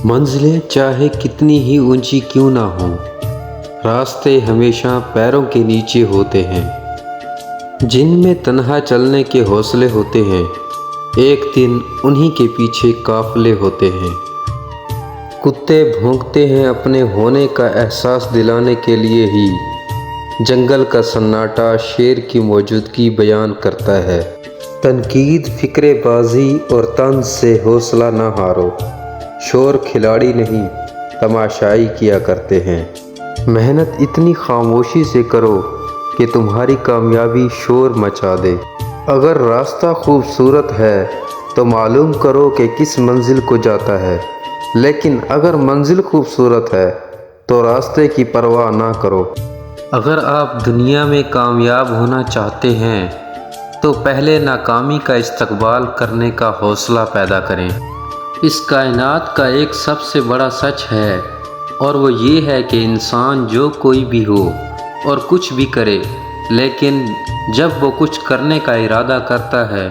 منزلیں چاہے کتنی ہی اونچی کیوں نہ ہوں، راستے ہمیشہ پیروں کے نیچے ہوتے ہیں۔ جن میں تنہا چلنے کے حوصلے ہوتے ہیں، ایک دن انہی کے پیچھے قافلے ہوتے ہیں۔ کتے بھونکتے ہیں اپنے ہونے کا احساس دلانے کے لیے ہی، جنگل کا سناٹا شیر کی موجودگی بیان کرتا ہے۔ تنقید، فکرے بازی اور طنز سے حوصلہ نہ ہارو، شور کھلاڑی نہیں تماشائی کیا کرتے ہیں۔ محنت اتنی خاموشی سے کرو کہ تمہاری کامیابی شور مچا دے۔ اگر راستہ خوبصورت ہے تو معلوم کرو کہ کس منزل کو جاتا ہے، لیکن اگر منزل خوبصورت ہے تو راستے کی پرواہ نہ کرو۔ اگر آپ دنیا میں کامیاب ہونا چاہتے ہیں تو پہلے ناکامی کا استقبال کرنے کا حوصلہ پیدا کریں۔ اس کائنات کا ایک سب سے بڑا سچ ہے، اور وہ یہ ہے کہ انسان جو کوئی بھی ہو اور کچھ بھی کرے، لیکن جب وہ کچھ کرنے کا ارادہ کرتا ہے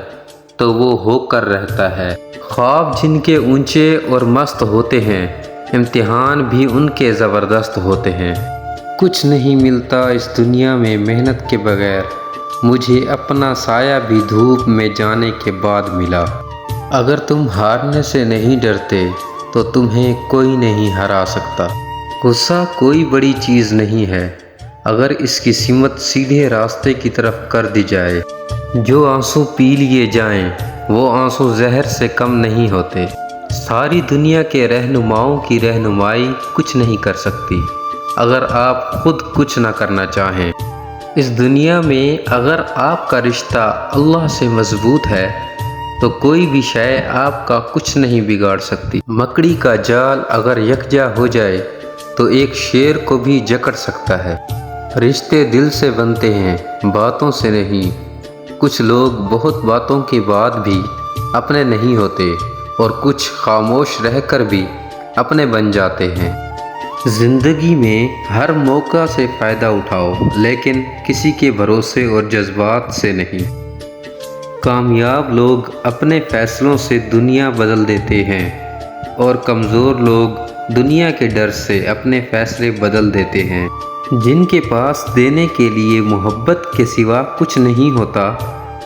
تو وہ ہو کر رہتا ہے۔ خواب جن کے اونچے اور مست ہوتے ہیں، امتحان بھی ان کے زبردست ہوتے ہیں۔ کچھ نہیں ملتا اس دنیا میں محنت کے بغیر، مجھے اپنا سایہ بھی دھوپ میں جانے کے بعد ملا۔ اگر تم ہارنے سے نہیں ڈرتے تو تمہیں کوئی نہیں ہرا سکتا۔ غصہ کوئی بڑی چیز نہیں ہے اگر اس کی سمت سیدھے راستے کی طرف کر دی جائے۔ جو آنسو پی لیے جائیں وہ آنسو زہر سے کم نہیں ہوتے۔ ساری دنیا کے رہنماؤں کی رہنمائی کچھ نہیں کر سکتی اگر آپ خود کچھ نہ کرنا چاہیں۔ اس دنیا میں اگر آپ کا رشتہ اللہ سے مضبوط ہے تو کوئی بھی شے آپ کا کچھ نہیں بگاڑ سکتی۔ مکڑی کا جال اگر یکجا ہو جائے تو ایک شیر کو بھی جکڑ سکتا ہے۔ رشتے دل سے بنتے ہیں، باتوں سے نہیں۔ کچھ لوگ بہت باتوں کے بعد بھی اپنے نہیں ہوتے، اور کچھ خاموش رہ کر بھی اپنے بن جاتے ہیں۔ زندگی میں ہر موقع سے فائدہ اٹھاؤ، لیکن کسی کے بھروسے اور جذبات سے نہیں۔ کامیاب لوگ اپنے فیصلوں سے دنیا بدل دیتے ہیں، اور کمزور لوگ دنیا کے ڈر سے اپنے فیصلے بدل دیتے ہیں۔ جن کے پاس دینے کے لیے محبت کے سوا کچھ نہیں ہوتا،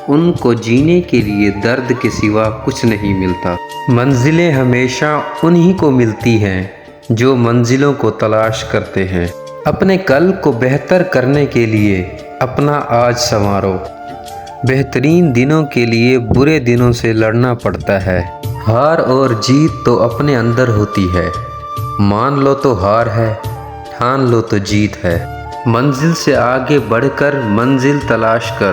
ان کو جینے کے لیے درد کے سوا کچھ نہیں ملتا۔ منزلیں ہمیشہ انہی کو ملتی ہیں جو منزلوں کو تلاش کرتے ہیں۔ اپنے کل کو بہتر کرنے کے لیے اپنا آج سنوارو۔ بہترین دنوں کے لیے برے دنوں سے لڑنا پڑتا ہے۔ ہار اور جیت تو اپنے اندر ہوتی ہے، مان لو تو ہار ہے، ٹھان لو تو جیت ہے۔ منزل سے آگے بڑھ کر منزل تلاش کر،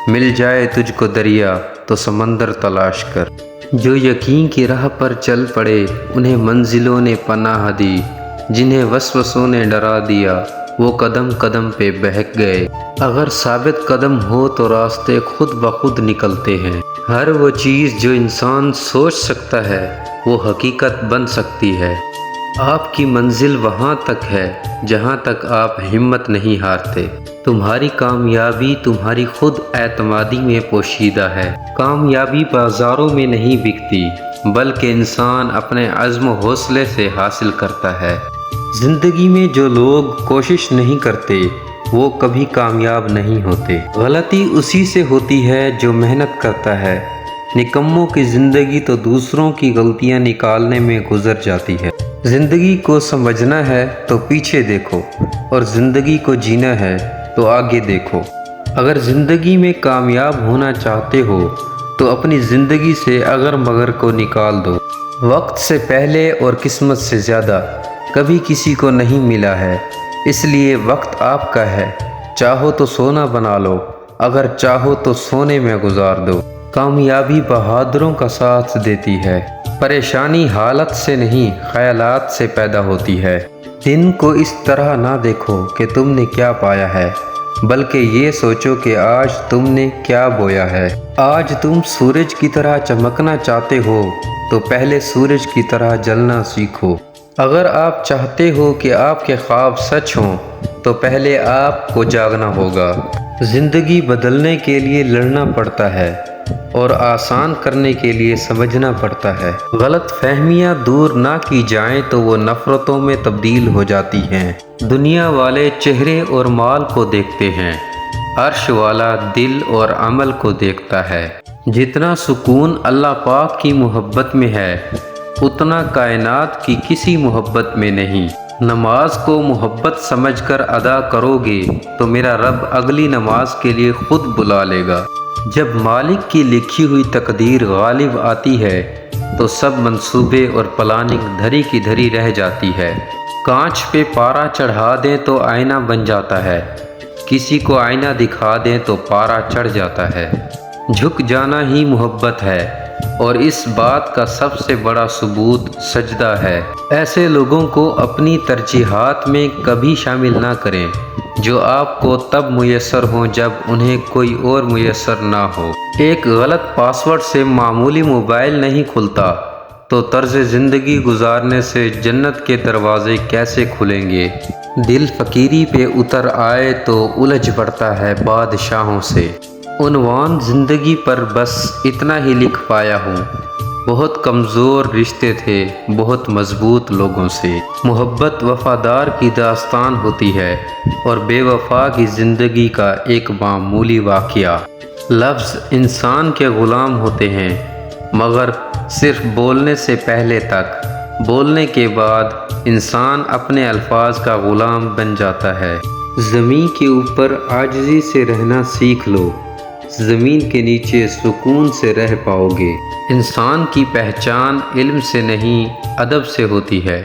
مل جائے تجھ کو دریا تو سمندر تلاش کر۔ جو یقین کی راہ پر چل پڑے انہیں منزلوں نے پناہ دی، جنہیں وسوسوں نے ڈرا دیا وہ قدم قدم پہ بہک گئے۔ اگر ثابت قدم ہو تو راستے خود بخود نکلتے ہیں۔ ہر وہ چیز جو انسان سوچ سکتا ہے وہ حقیقت بن سکتی ہے۔ آپ کی منزل وہاں تک ہے جہاں تک آپ ہمت نہیں ہارتے۔ تمہاری کامیابی تمہاری خود اعتمادی میں پوشیدہ ہے۔ کامیابی بازاروں میں نہیں بکتی، بلکہ انسان اپنے عزم و حوصلے سے حاصل کرتا ہے۔ زندگی میں جو لوگ کوشش نہیں کرتے وہ کبھی کامیاب نہیں ہوتے۔ غلطی اسی سے ہوتی ہے جو محنت کرتا ہے۔ نکموں کی زندگی تو دوسروں کی غلطیاں نکالنے میں گزر جاتی ہے۔ زندگی کو سمجھنا ہے تو پیچھے دیکھو، اور زندگی کو جینا ہے تو آگے دیکھو۔ اگر زندگی میں کامیاب ہونا چاہتے ہو تو اپنی زندگی سے اگر مگر کو نکال دو۔ وقت سے پہلے اور قسمت سے زیادہ کبھی کسی کو نہیں ملا ہے، اس لیے وقت آپ کا ہے۔ چاہو تو سونا بنا لو، اگر چاہو تو سونے میں گزار دو۔ کامیابی بہادروں کا ساتھ دیتی ہے۔ پریشانی حالت سے نہیں خیالات سے پیدا ہوتی ہے۔ دن کو اس طرح نہ دیکھو کہ تم نے کیا پایا ہے، بلکہ یہ سوچو کہ آج تم نے کیا بویا ہے۔ آج تم سورج کی طرح چمکنا چاہتے ہو تو پہلے سورج کی طرح جلنا سیکھو۔ اگر آپ چاہتے ہو کہ آپ کے خواب سچ ہوں تو پہلے آپ کو جاگنا ہوگا۔ زندگی بدلنے کے لیے لڑنا پڑتا ہے، اور آسان کرنے کے لیے سمجھنا پڑتا ہے۔ غلط فہمیاں دور نہ کی جائیں تو وہ نفرتوں میں تبدیل ہو جاتی ہیں۔ دنیا والے چہرے اور مال کو دیکھتے ہیں، عرش والا دل اور عمل کو دیکھتا ہے۔ جتنا سکون اللہ پاک کی محبت میں ہے اتنا کائنات کی کسی محبت میں نہیں۔ نماز کو محبت سمجھ کر ادا کرو گے تو میرا رب اگلی نماز کے لیے خود بلا لے گا۔ جب مالک کی لکھی ہوئی تقدیر غالب آتی ہے تو سب منصوبے اور پلاننگ دھری کی دھری رہ جاتی ہے۔ کانچ پہ پارا چڑھا دیں تو آئینہ بن جاتا ہے، کسی کو آئینہ دکھا دیں تو پارا چڑھ جاتا ہے۔ جھک جانا ہی محبت ہے، اور اس بات کا سب سے بڑا ثبوت سجدہ ہے۔ ایسے لوگوں کو اپنی ترجیحات میں کبھی شامل نہ کریں جو آپ کو تب میسر ہوں جب انہیں کوئی اور میسر نہ ہو۔ ایک غلط پاس ورڈ سے معمولی موبائل نہیں کھلتا تو طرز زندگی گزارنے سے جنت کے دروازے کیسے کھلیں گے؟ دل فقیری پہ اتر آئے تو الجھ پڑتا ہے بادشاہوں سے۔ عنوان زندگی پر بس اتنا ہی لکھ پایا ہوں، بہت کمزور رشتے تھے بہت مضبوط لوگوں سے۔ محبت وفادار کی داستان ہوتی ہے اور بے وفا کی زندگی کا ایک معمولی واقعہ۔ لفظ انسان کے غلام ہوتے ہیں مگر صرف بولنے سے پہلے تک، بولنے کے بعد انسان اپنے الفاظ کا غلام بن جاتا ہے۔ زمین کے اوپر عاجزی سے رہنا سیکھ لو، زمین کے نیچے سکون سے رہ پاؤ گے۔ انسان کی پہچان علم سے نہیں ادب سے ہوتی ہے،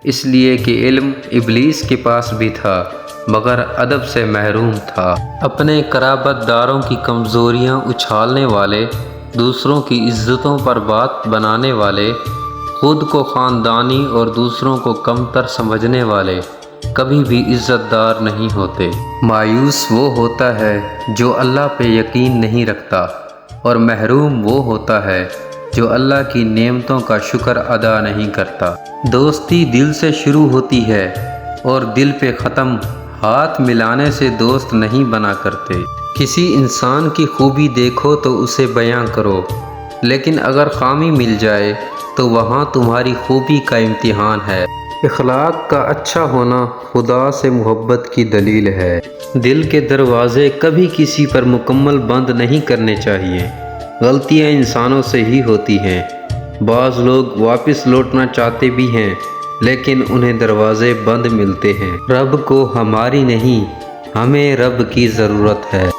اس لیے کہ علم ابلیس کے پاس بھی تھا مگر ادب سے محروم تھا۔ اپنے قرابت داروں کی کمزوریاں اچھالنے والے، دوسروں کی عزتوں پر بات بنانے والے، خود کو خاندانی اور دوسروں کو کمتر سمجھنے والے کبھی بھی عزت دار نہیں ہوتے۔ مایوس وہ ہوتا ہے جو اللہ پہ یقین نہیں رکھتا، اور محروم وہ ہوتا ہے جو اللہ کی نعمتوں کا شکر ادا نہیں کرتا۔ دوستی دل سے شروع ہوتی ہے اور دل پہ ختم۔ ہاتھ ملانے سے دوست نہیں بنا کرتے۔ کسی انسان کی خوبی دیکھو تو اسے بیاں کرو، لیکن اگر خامی مل جائے تو وہاں تمہاری خوبی کا امتحان ہے۔ اخلاق کا اچھا ہونا خدا سے محبت کی دلیل ہے۔ دل کے دروازے کبھی کسی پر مکمل بند نہیں کرنے چاہیے۔ غلطیاں انسانوں سے ہی ہوتی ہیں۔ بعض لوگ واپس لوٹنا چاہتے بھی ہیں لیکن انہیں دروازے بند ملتے ہیں۔ رب کو ہماری نہیں، ہمیں رب کی ضرورت ہے۔